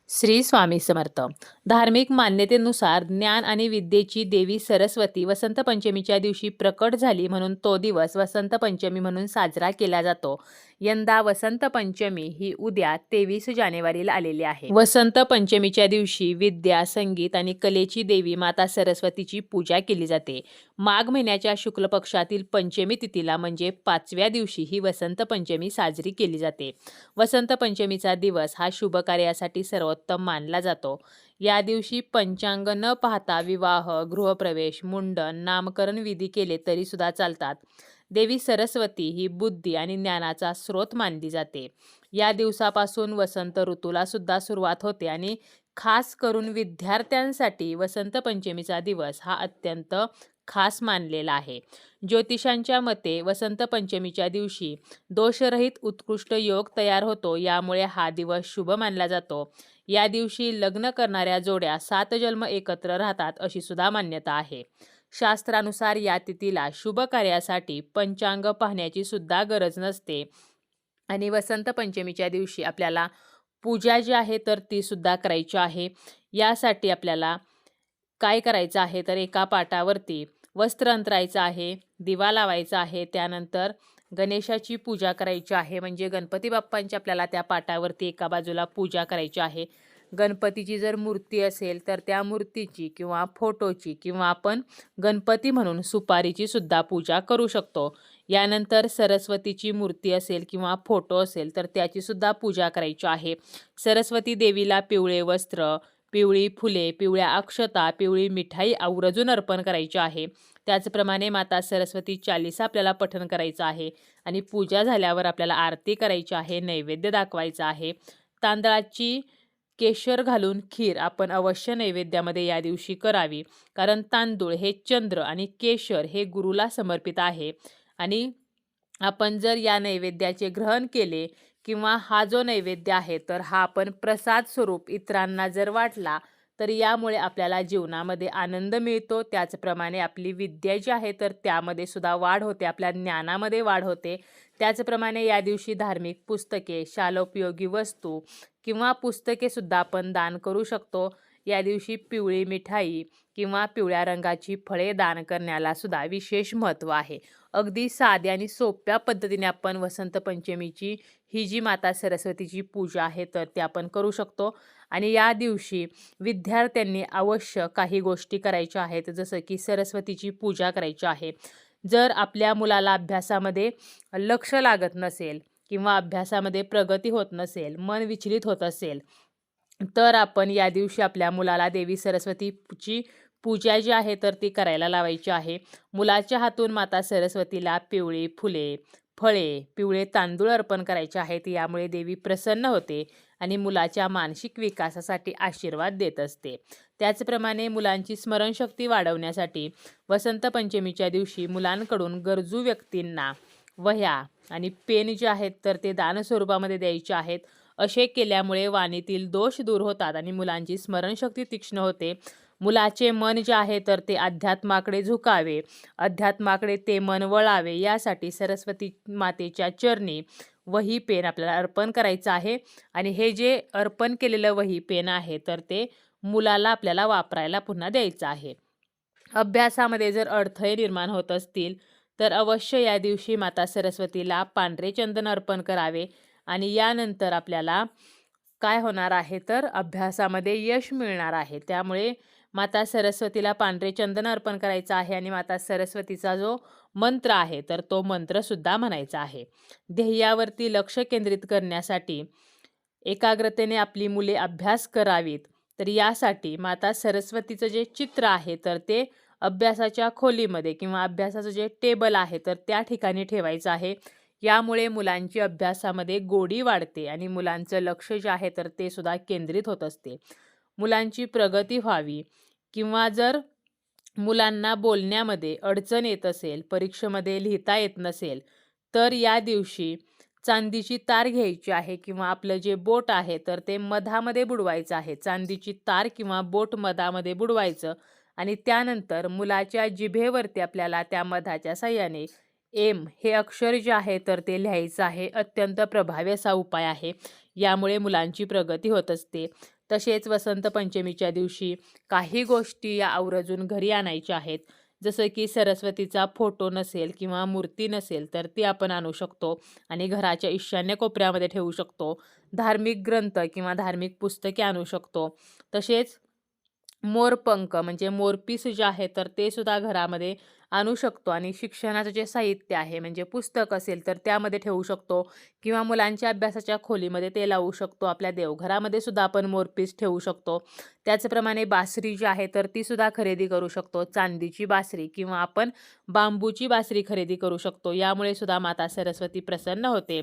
श्री स्वामी समर्थ. धार्मिक मान्यतेनुसार ज्ञान आणि विद्येची देवी सरस्वती वसंत पंचमीच्या दिवशी प्रकट झाली म्हणून तो दिवस वसंत पंचमी म्हणून साजरा केला जातो. यंदा वसंत पंचमी ही उद्या 23 जानेवारीला आलेली आहे. वसंत पंचमीच्या दिवशी विद्या, संगीत आणि कलेची देवी माता सरस्वतीची पूजा केली जाते. माघ महिन्याच्या शुक्ल पक्षातील पंचमी तिथीला म्हणजे 5व्या दिवशी ही वसंत पंचमी साजरी केली जाते. वसंत पंचमीचा दिवस हा शुभ कार्यासाठी सर्वोत्तम मानला जातो. या दिवशी पंचांग न पाहता विवाह, गृहप्रवेश, मुंडन, नामकरण विधी केले तरी सुद्धा चालतात. देवी सरस्वती ही बुद्धी आणि ज्ञानाचा स्रोत मानली जाते. या दिवसापासून वसंत ऋतूला सुद्धा सुरुवात होते आणि खास करून विद्यार्थ्यांसाठी वसंत पंचमीचा दिवस हा अत्यंत खास मानलेला आहे. ज्योतिषांच्या मते वसंत पंचमीच्या दिवशी दोषरहित उत्कृष्ट योग तयार होतो, यामुळे हा दिवस शुभ मानला जातो. या दिवशी लग्न करणाऱ्या जोड्या 7 जन्म एकत्र राहतात अशी सुद्धा मान्यता आहे. शास्त्रानुसार या तिथीला शुभ कार्यासाठी पंचांग पाहण्याची सुद्धा गरज नसते आणि वसंत पंचमीच्या दिवशी आपल्याला पूजा जी आहे तर ती सुद्धा करायची आहे. यासाठी आपल्याला काय करायचं आहे तर एका पाटावरती वस्त्र अंतरायचं आहे, दिवा लावायचा आहे, त्यानंतर गणेशाची पूजा करायची आहे. म्हणजे गणपती बाप्पांची आपल्याला त्या पाटावरती एका बाजूला पूजा करायची आहे. गणपतीची जर मूर्ती असेल तर त्या मूर्तीची किंवा फोटोची किंवा आपण गणपती म्हणून सुपारीची सुद्धा पूजा करू शकतो. यानंतर सरस्वतीची मूर्ती असेल किंवा फोटो असेल तर त्याची सुद्धा पूजा करायची आहे. सरस्वती देवीला पिवळे वस्त्र, पिवळी फुले, पिवळ्या अक्षता, पिवळी मिठाई आवर्जून अर्पण करायची आहे. त्याचप्रमाणे माता सरस्वती चालीसा आपल्याला पठण करायचं आहे आणि पूजा झाल्यावर आपल्याला आरती करायची आहे, नैवेद्य दाखवायचा आहे. तांदळाची केशर घालून खीर आपण अवश्य नैवेद्यामध्ये या दिवशी करावी, कारण तांदूळ हे चंद्र आणि केशर हे गुरुला समर्पित आहे आणि आपण जर या नैवेद्याचे ग्रहण केले किंवा हा जो नैवेद्य आहे तर हा आपण प्रसाद स्वरूप इतरांना जर वाटला तर यामुळे आपल्याला जीवनामध्ये आनंद मिळतो. त्याचप्रमाणे आपली विद्या जी आहे तर त्यामध्ये सुद्धा वाढ होते, आपल्या ज्ञानामध्ये वाढ होते. त्याचप्रमाणे या दिवशी धार्मिक पुस्तके, शालोपयोगी वस्तू किंवा पुस्तके सुद्धा आपण दान करू शकतो. या दिवशी पिवळी मिठाई किंवा पिवळ्या रंगाची फळे दान करण्याला सुद्धा विशेष महत्त्व आहे. अगदी साध्या आणि सोप्या पद्धतीने आपण वसंत पंचमीची ही जी माता सरस्वतीची पूजा आहे तर ते आपण करू शकतो. आणि या दिवशी विद्यार्थ्यांनी अवश्य काही गोष्टी करायच्या आहेत, जसं की सरस्वतीची पूजा करायची आहे. जर आपल्या मुलाला अभ्यासामध्ये लक्ष लागत नसेल किंवा अभ्यासामध्ये प्रगती होत नसेल, मन विचलित होत असेल, तर आपण या दिवशी आपल्या मुलाला देवी सरस्वतीची पूजा जी आहे तर ती करायला लावायची आहे. मुलाच्या हातून माता सरस्वतीला पिवळी फुले, फळे, पिवळे तांदूळ अर्पण करायचे आहेत. यामुळे देवी प्रसन्न होते आणि मुलाच्या मानसिक विकासासाठी आशीर्वाद देत असते. त्याचप्रमाणे मुलांची स्मरणशक्ती वाढवण्यासाठी वसंत पंचमीच्या दिवशी मुलांकडून गरजू व्यक्तींना वह्या आणि पेन जे आहेत तर ते दान स्वरूपामध्ये द्यायचे आहेत. असे केल्यामुळे वाणीतील दोष दूर होतात आणि मुलांची स्मरणशक्ती तीक्ष्ण होते. मुलाचे मन जे आहे तर ते अध्यात्माकडे झुकावे, अध्यात्माकडे ते मन वळावे, यासाठी सरस्वती मातेच्या चरणी वही पेन आपल्याला अर्पण करायचं आहे. आणि हे जे अर्पण केलेलं वही पेन आहे तर ते मुलाला आपल्याला वापरायला पुन्हा द्यायचं आहे. अभ्यासामध्ये जर अडथळे निर्माण होत असतील तर अवश्य या दिवशी माता सरस्वतीला पांढरे चंदन अर्पण करावे आणि यानंतर आपल्याला काय होणार आहे तर अभ्यासामध्ये यश मिळणार आहे. त्यामुळे माता सरस्वतीला पांढरे चंदन अर्पण करायचं आहे आणि माता सरस्वतीचा जो मंत्र आहे तर तो मंत्रसुद्धा म्हणायचा आहे. ध्येयावरती लक्ष केंद्रित करण्यासाठी एकाग्रतेने आपली मुले अभ्यास करावीत, तर यासाठी माता सरस्वतीचं जे चित्र आहे तर ते अभ्यासाच्या खोलीमध्ये किंवा अभ्यासाचं जे टेबल आहे तर त्या ठिकाणी ठेवायचं आहे. यामुळे मुलांची अभ्यासामध्ये गोडी वाढते आणि मुलांचं लक्ष जे आहे तर ते सुद्धा केंद्रित होत असते. मुलांची प्रगती व्हावी किंवा जर मुलांना बोलण्यामध्ये अडचण येत असेल, परीक्षेमध्ये लिहिता येत नसेल, तर या दिवशी चांदीची तार घ्यायची आहे किंवा आपलं जे बोट आहे तर ते मधामध्ये बुडवायचं आहे. चांदीची तार किंवा बोट मधामध्ये बुडवायचं आणि त्यानंतर मुलाच्या जिभेवरती आपल्याला त्या मधाच्या साहाय्याने एम हे अक्षर जे आहे तर ते लिहायचं आहे. अत्यंत प्रभावी असा उपाय आहे. यामुळे मुलांची प्रगती होत असते. तसेच वसंत पंचमीच्या दिवशी काही गोष्टी या आवर्जून घरी आणायच्या आहेत. जसं की सरस्वतीचा फोटो नसेल किंवा मूर्ती नसेल तर ती आपण आणू शकतो आणि घराच्या ईशान्य कोपऱ्यामध्ये ठेवू शकतो. धार्मिक ग्रंथ किंवा धार्मिक पुस्तके आणू शकतो. तसेच मोरपंख म्हणजे मोरपीस जे आहे तर ते सुद्धा घरामध्ये आणू शकतो आणि शिक्षणाचं जे साहित्य आहे म्हणजे पुस्तक असेल तर त्यामध्ये ठेवू शकतो किंवा मुलांच्या अभ्यासाच्या खोलीमध्ये ते लावू शकतो. आपल्या देवघरामध्ये सुद्धा आपण मोरपीस ठेवू शकतो. त्याचप्रमाणे बासरी जी आहे तर ती सुद्धा खरेदी करू शकतो. चांदीची बासरी किंवा आपण बांबूची बासरी खरेदी करू शकतो. यामुळे सुद्धा माता सरस्वती प्रसन्न होते.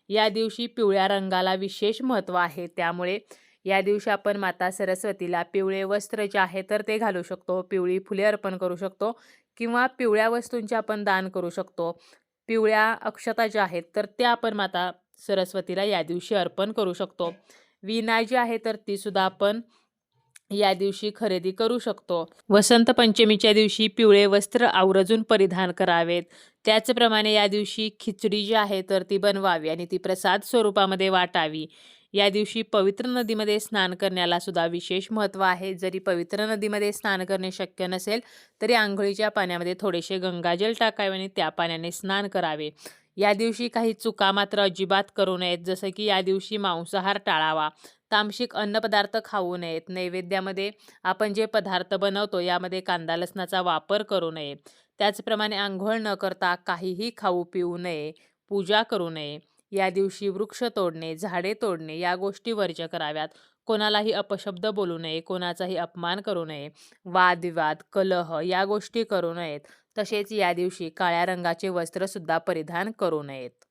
या दिवशी पिवळ्या रंगाला विशेष महत्त्व आहे. त्यामुळे या दिवशी आपण माता सरस्वतीला पिवळे वस्त्र जे आहे तर ते घालू शकतो. पिवळी फुले अर्पण करू शकतो किंवा पिवळ्या वस्तूंचे आपण दान करू शकतो. पिवळ्या अक्षता ज्या आहेत तर त्या आपण माता सरस्वतीला या दिवशी अर्पण करू शकतो. वीणा जी आहे तर ती सुद्धा आपण या दिवशी खरेदी करू शकतो. वसंत पंचमीच्या दिवशी पिवळे वस्त्र आवर्जून परिधान करावेत. त्याचप्रमाणे या दिवशी खिचडी जी आहे तर ती बनवावी आणि ती प्रसाद स्वरूपामध्ये वाटावी. या दिवशी पवित्र नदीमध्ये स्नान करण्याला सुद्धा विशेष महत्त्व आहे. जरी पवित्र नदीमध्ये स्नान करणे शक्य नसेल तरी अंघोळीच्या पाण्यामध्ये थोडेसे गंगाजल टाकावे आणि त्या पाण्याने स्नान करावे. या दिवशी काही चुका मात्र अजिबात करू नयेत. जसं की या दिवशी मांसाहार टाळावा. तामसिक अन्नपदार्थ खाऊ नयेत. नैवेद्यामध्ये आपण जे पदार्थ बनवतो यामध्ये कांदा लसणाचा वापर करू नये. त्याचप्रमाणे अंघोळ न करता काहीही खाऊ पिऊ नये. पूजा करू नये. या दिवशी वृक्ष तोडणे, झाडे तोडणे या गोष्टी वर्ज्य कराव्यात. कोणालाही अपशब्द बोलू नये, कोणाचाही अपमान करू नये. वादविवाद, कलह या गोष्टी करू नयेत. तसेच या दिवशी काळ्या रंगाचे वस्त्रसुद्धा परिधान करू नयेत.